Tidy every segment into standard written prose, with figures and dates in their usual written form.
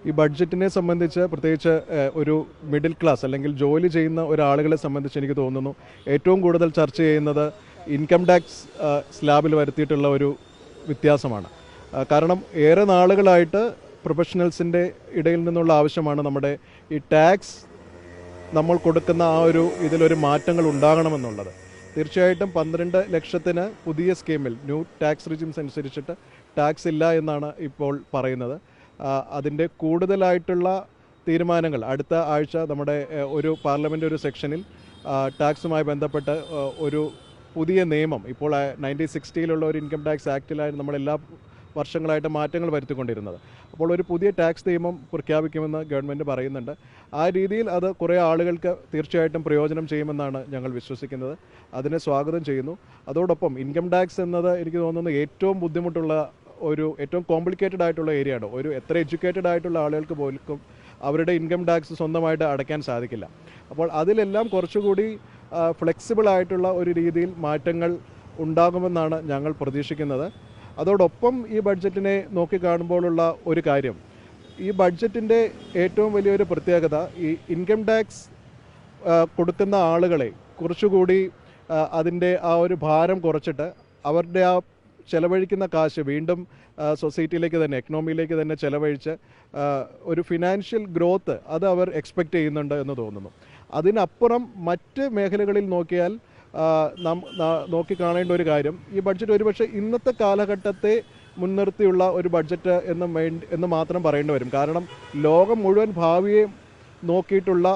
ഈ ബഡ്ജറ്റിനെ സംബന്ധിച്ച് പ്രത്യേകിച്ച് ഒരു മിഡിൽ ക്ലാസ് അല്ലെങ്കിൽ ജോലി ചെയ്യുന്ന ഒരാളുകളെ സംബന്ധിച്ച് എനിക്ക് തോന്നുന്നു ഏറ്റവും കൂടുതൽ ചർച്ച ചെയ്യുന്നത് ഇൻകം ടാക്സ് സ്ലാബിൽ വരുത്തിയിട്ടുള്ള ഒരു വ്യത്യാസമാണ്. കാരണം ഏറെ നാളുകളായിട്ട് പ്രൊഫഷണൽസിൻ്റെ ഇടയിൽ നിന്നുള്ള ആവശ്യമാണ് നമ്മുടെ ഈ ടാക്സ് നമ്മൾ കൊടുക്കുന്ന ആ ഒരു ഇതിലൊരു മാറ്റങ്ങൾ ഉണ്ടാകണമെന്നുള്ളത്. തീർച്ചയായിട്ടും 12 ലക്ഷത്തിന് പുതിയ സ്കീമിൽ ന്യൂ ടാക്സ് റിജിംസ് അനുസരിച്ചിട്ട് ടാക്സ് ഇല്ല എന്നാണ് ഇപ്പോൾ പറയുന്നത്. അതിൻ്റെ കൂടുതലായിട്ടുള്ള തീരുമാനങ്ങൾ അടുത്ത ആഴ്ച നമ്മുടെ ഒരു പാർലമെൻ്റ് ഒരു സെക്ഷനിൽ ടാക്സുമായി ബന്ധപ്പെട്ട് ഒരു പുതിയ നിയമം ഇപ്പോൾ 1960 ഒരു ഇൻകം ടാക്സ് ആക്റ്റിലായിരുന്നു നമ്മളെല്ലാ വർഷങ്ങളായിട്ട് മാറ്റങ്ങൾ വരുത്തിക്കൊണ്ടിരുന്നത്. അപ്പോൾ ഒരു പുതിയ ടാക്സ് നിയമം പ്രഖ്യാപിക്കുമെന്ന് ഗവൺമെൻറ് പറയുന്നുണ്ട്. ആ രീതിയിൽ അത് കുറേ ആളുകൾക്ക് തീർച്ചയായിട്ടും പ്രയോജനം ചെയ്യുമെന്നാണ് ഞങ്ങൾ വിശ്വസിക്കുന്നത്. അതിനെ സ്വാഗതം ചെയ്യുന്നു. അതോടൊപ്പം ഇൻകം ടാക്സ് എന്നത് എനിക്ക് തോന്നുന്നു ഏറ്റവും ബുദ്ധിമുട്ടുള്ള ഏറ്റവും കോംപ്ലിക്കേറ്റഡ് ആയിട്ടുള്ള ഏരിയയാണ്. എത്ര എഡ്യൂക്കേറ്റഡ് ആയിട്ടുള്ള ആളുകൾക്ക് പോലും അവരുടെ ഇൻകം ടാക്സ് സ്വന്തമായിട്ട് അടയ്ക്കാൻ സാധിക്കില്ല. അപ്പോൾ അതിലെല്ലാം കുറച്ചുകൂടി ഫ്ലെക്സിബിൾ ആയിട്ടുള്ള ഒരു രീതിയിൽ മാറ്റങ്ങൾ ഉണ്ടാകുമെന്നാണ് ഞങ്ങൾ പ്രതീക്ഷിക്കുന്നത്. അതോടൊപ്പം ഈ ബഡ്ജറ്റിനെ നോക്കിക്കാണുമ്പോഴുള്ള ഒരു കാര്യം, ഈ ബഡ്ജറ്റിൻ്റെ ഏറ്റവും വലിയൊരു പ്രത്യേകത ഈ ഇൻകം ടാക്സ് കൊടുക്കുന്ന ആളുകളെ കുറച്ചുകൂടി അതിൻ്റെ ആ ഒരു ഭാരം കുറച്ചിട്ട് അവരുടെ ആ ചെലവഴിക്കുന്ന കാശ് വീണ്ടും സൊസൈറ്റിയിലേക്ക് തന്നെ എക്കണോമിയിലേക്ക് തന്നെ ചെലവഴിച്ച് ഒരു ഫിനാൻഷ്യൽ ഗ്രോത്ത് അത് അവർ എക്സ്പെക്റ്റ് ചെയ്യുന്നുണ്ട് എന്ന് തോന്നുന്നു. അതിനപ്പുറം മറ്റ് മേഖലകളിൽ നോക്കിയാൽ നോക്കിക്കാണേണ്ട ഒരു കാര്യം, ഈ ബഡ്ജറ്റ് ഒരുപക്ഷെ ഇന്നത്തെ കാലഘട്ടത്തെ മുൻനിർത്തിയുള്ള ഒരു ബഡ്ജറ്റ് എന്ന് മാത്രം പറയേണ്ടി വരും. കാരണം ലോകം മുഴുവൻ ഭാവിയെ നോക്കിയിട്ടുള്ള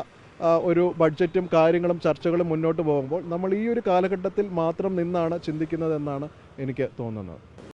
ഒരു ബഡ്ജറ്റും കാര്യങ്ങളും ചർച്ചകളും മുന്നോട്ട് പോകുമ്പോൾ നമ്മൾ ഈ ഒരു കാലഘട്ടത്തിൽ മാത്രം നിന്നാണ് ചിന്തിക്കുന്നതെന്നാണ് എനിക്ക് തോന്നുന്നത്.